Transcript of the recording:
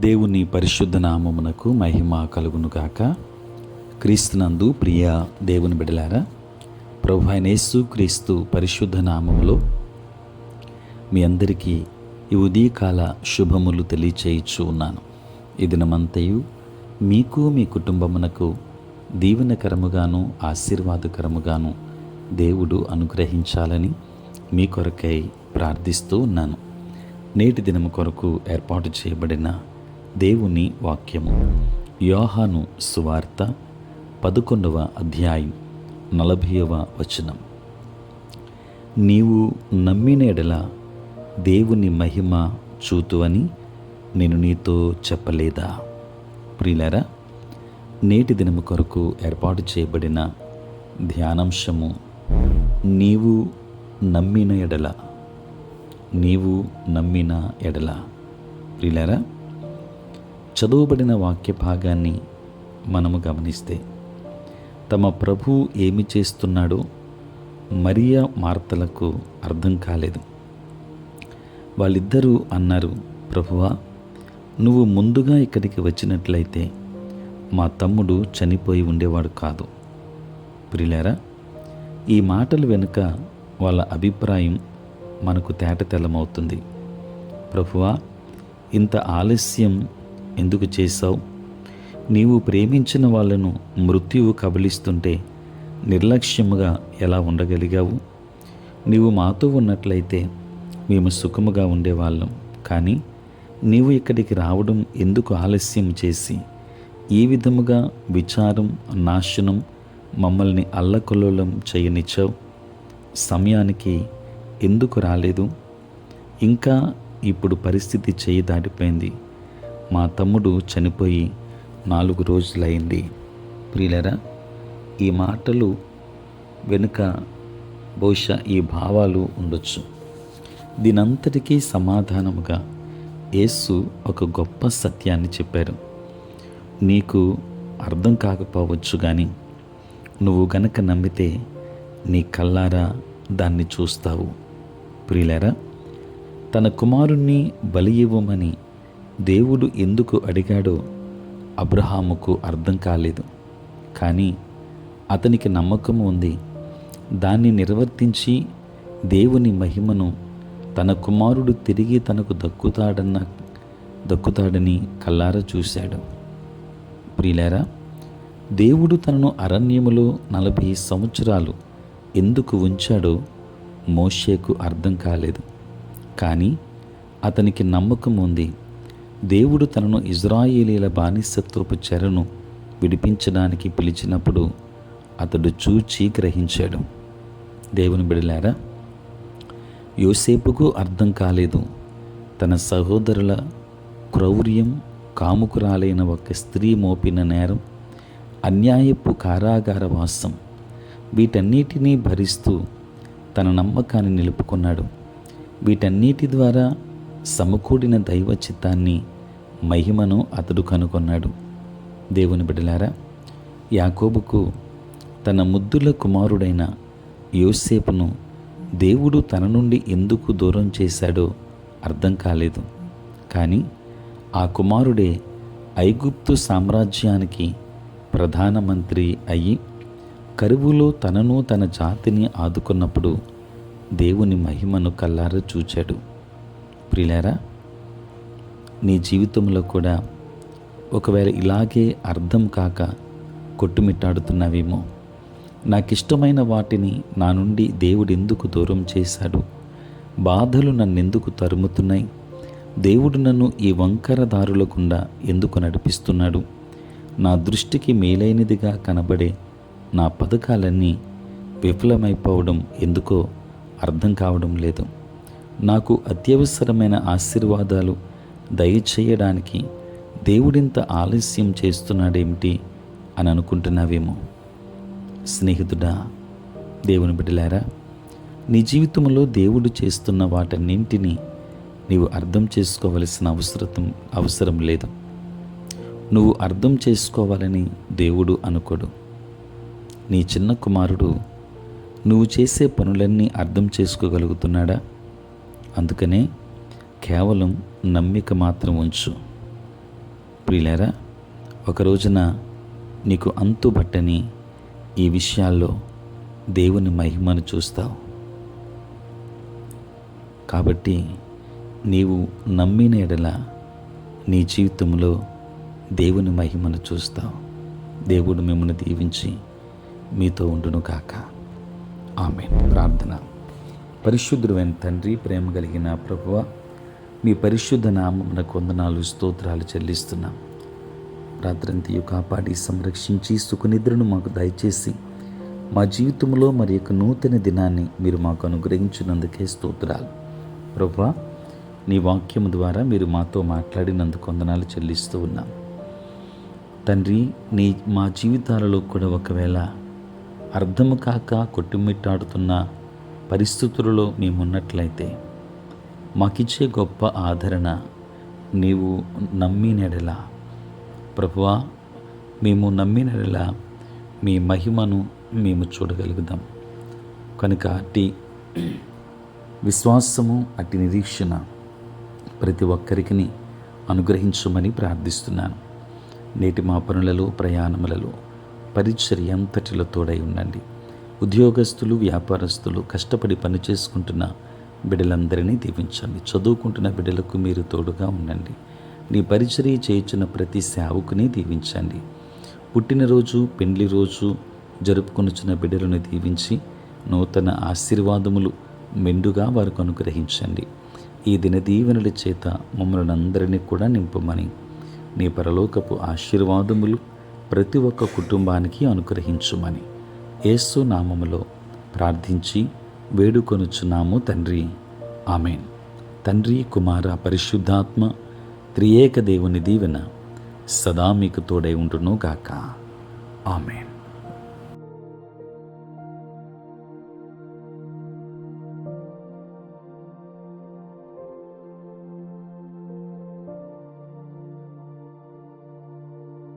దేవుని పరిశుద్ధ నామమునకు మహిమ కలుగునుగాక. క్రీస్తునందు ప్రియ దేవుని బిడ్డలారా, ప్రభువైన యేసు క్రీస్తు పరిశుద్ధ నామములో మీ అందరికీ ఈ ఉదయకాల శుభములు తెలియచేయచ్చు ఉన్నాను. ఈ దినమంతయు మీకు మీ కుటుంబమునకు దీవెనకరముగాను ఆశీర్వాదకరముగాను దేవుడు అనుగ్రహించాలని మీ కొరకై ప్రార్థిస్తూ ఉన్నాను. నేటి దినము కొరకు ఏర్పాటు చేయబడిన దేవుని వాక్యము యోహాను సువార్త 11వ అధ్యాయం 40వ వచనం. నీవు నమ్మిన ఎడల దేవుని మహిమ చూతువని నేను నీతో చెప్పలేదా? ప్రియులారా, నేటి దినము కొరకు ఏర్పాటు చేయబడిన ధ్యానాంశము నీవు నమ్మిన ఎడల. నీవు నమ్మిన ఎడల. ప్రియులారా, చదువుబడిన వాక్య భాగాన్ని మనము గమనిస్తే తమ ప్రభు ఏమి చేస్తున్నాడో మరియ మార్తలకు అర్థం కాలేదు. వాళ్ళిద్దరూ అన్నారు, ప్రభువా, నువ్వు ముందుగా ఇక్కడికి వచ్చినట్లయితే మా తమ్ముడు చనిపోయి ఉండేవాడు కాదు. ప్రియులారా, ఈ మాటలు వెనుక వాళ్ళ అభిప్రాయం మనకు తేటతెల్లమవుతుంది. ప్రభువా, ఇంత ఆలస్యం ఎందుకు చేశావు? నీవు ప్రేమించిన వాళ్ళను మృత్యువు కబలిస్తుంటే నిర్లక్ష్యముగా ఎలా ఉండగలిగావు? నీవు మాతో ఉన్నట్లయితే మేము సుఖముగా ఉండేవాళ్ళం. కానీ నీవు ఇక్కడికి రావడం ఎందుకు ఆలస్యం చేసి ఈ విధముగా విచారం, నాశనం మమ్మల్ని అల్లకల్లోలం చేయనిచ్చావు? సమయానికి ఎందుకు రాలేదు? ఇంకా ఇప్పుడు పరిస్థితి చేయి దాటిపోయింది. మా తమ్ముడు చనిపోయి 4 రోజులైంది. ప్రియులరా, ఈ మాటలు వెనుక బహుశా ఈ భావాలు ఉండొచ్చు. దీనంతటికీ సమాధానముగా యేసు ఒక గొప్ప సత్యాన్ని చెప్పారు. నీకు అర్థం కాకపోవచ్చు, కానీ నువ్వు గనక నమ్మితే నీ కల్లారా దాన్ని చూస్తావు. ప్రియులారా, తన కుమారుణ్ణి బలి ఇవ్వమని దేవుడు ఎందుకు అడిగాడో అబ్రహాముకు అర్థం కాలేదు. కానీ అతనికి నమ్మకం ఉంది. దాన్ని నిర్వర్తించి దేవుని మహిమను తన కుమారుడు తిరిగి తనకు దక్కుతాడని కల్లారా చూశాడు. ప్రియులారా, దేవుడు తనను అరణ్యములో 40 సంవత్సరాలు ఎందుకు ఉంచాడో మోషేకు అర్థం కాలేదు. కానీ అతనికి నమ్మకం ఉంది. దేవుడు తనను ఇజ్రాయేలీల బానిసత్వపు చెరను విడిపించడానికి పిలిచినప్పుడు అతడు చూచి గ్రహించాడు. దేవుని బిడ్డలారా, యోసేపుకు అర్థం కాలేదు. తన సహోదరుల క్రౌర్యం, కాముకురాలైన ఒక స్త్రీ మోపిన నేరం, అన్యాయపు కారాగార వాసం, వీటన్నిటినీ భరిస్తూ తన నమ్మకాన్ని నిలుపుకున్నాడు. వీటన్నిటి ద్వారా సమకూడిన దైవ చిత్తాన్ని, మహిమను అతడు కనుగొన్నాడు. దేవుని బిడ్డలారా, యాకోబుకు తన ముద్దుల కుమారుడైన యోసేపును దేవుడు తన నుండి ఎందుకు దూరం చేశాడో అర్థం కాలేదు. కానీ ఆ కుమారుడే ఐగుప్తు సామ్రాజ్యానికి ప్రధానమంత్రి అయ్యి కరువులో తనను తన జాతిని ఆదుకున్నప్పుడు దేవుని మహిమను కల్లారా చూచాడు. ప్రియులారా, నీ జీవితంలో కూడా ఒకవేళ ఇలాగే అర్థం కాక కొట్టుమిట్టాడుతున్నావేమో. నాకిష్టమైన వాటిని నా నుండి దేవుడు ఎందుకు దూరం చేశాడు? బాధలు నన్నెందుకు తరుముతున్నాయి? దేవుడు నన్ను ఈ వంకర దారుల గుండా ఎందుకు నడిపిస్తున్నాడు? నా దృష్టికి మేలైనదిగా కనబడే నా పథకాలన్నీ విఫలమైపోవడం ఎందుకో అర్థం కావడం లేదు. నాకు అత్యవసరమైన ఆశీర్వాదాలు దయచేయడానికి దేవుడింత ఆలస్యం చేస్తున్నాడేమిటి అని అనుకుంటున్నావేమో. స్నేహితుడా, దేవుని బిడ్డలారా, నీ జీవితంలో దేవుడు చేస్తున్న వాటన్నింటినీ నీవు అర్థం చేసుకోవలసిన అవసరం లేదు. నువ్వు అర్థం చేసుకోవాలని దేవుడు అనుకోడు. నీ చిన్న కుమారుడు నువ్వు చేసే పనులన్నీ అర్థం చేసుకోగలుగుతున్నాడా? అందుకనే కేవలం నమ్మిక మాత్రం ఉంచు. ప్రియులారా, ఒక రోజున నీకు అంతుబట్టని ఈ విషయాల్లో దేవుని మహిమను చూస్తావు. కాబట్టి నీవు నమ్మిన ఎడల నీ జీవితంలో దేవుని మహిమను చూస్తావు. దేవుడు మిమ్మల్ని దీవించి మీతో ఉండును కాక. ఆమేన్. ప్రార్థన. పరిశుద్ధుడైన తండ్రి, ప్రేమ కలిగిన ప్రభువా, మీ పరిశుద్ధ నామమునకు వందనాలు, స్తోత్రాలు చెల్లిస్తున్నాం. రాత్రంతయు కాపాడి సంరక్షించి సుఖనిద్రను మాకు దయచేసి మా జీవితంలో మరి యొక్క నూతన దినాన్ని మీరు మాకు అనుగ్రహించినందుకే స్తోత్రాలు. ప్రభువా, నీ వాక్యము ద్వారా మీరు మాతో మాట్లాడినందుకు వందనాలు చెల్లిస్తూ ఉన్నాం. తండ్రి, మా జీవితాలలో కూడా ఒకవేళ అర్థము కాక కొట్టుమిట్టాడుతున్న పరిస్థితులలో మేమున్నట్లయితే మాకిచ్చే గొప్ప ఆదరణ నీవు నమ్మినెడల ప్రభువా, మేము నమ్మినెడల మీ మహిమను మేము చూడగలుగుదాం. కనుక అట్టి విశ్వాసము, అట్టి నిరీక్షణ ప్రతి ఒక్కరికి అనుగ్రహించమని ప్రార్థిస్తున్నాను. నేటి మా పనులలో, ప్రయాణములలో, పరిచర్య అంతటిలో తోడై ఉండండి. ఉద్యోగస్తులు, వ్యాపారస్తులు, కష్టపడి పని చేసుకుంటున్న బిడ్డలందరినీ దీవించండి. చదువుకుంటున్న బిడ్డలకు మీరు తోడుగా ఉండండి. నీ పరిచర్య చేయించిన ప్రతి సేవకుని దీవించండి. పుట్టినరోజు, పెండ్లి రోజు జరుపుకొనుచున్న బిడ్డలను దీవించి నూతన ఆశీర్వాదములు మెండుగా వారికి అనుగ్రహించండి. ఈ దిన దీవెనల చేత మమ్మల్ని అందరినీ కూడా నింపమని నీ పరలోకపు ఆశీర్వాదములు ప్రతి ఒక్క కుటుంబానికి అనుగ్రహించుమని యేసు నామములో ప్రార్థించి వేడుకొనుచున్నాము తండ్రి. ఆమేన్. తండ్రి, కుమార, పరిశుద్ధాత్మ త్రియేక దేవుని దీవెన సదా మీకు తోడై ఉండును గాక. ఆమేన్.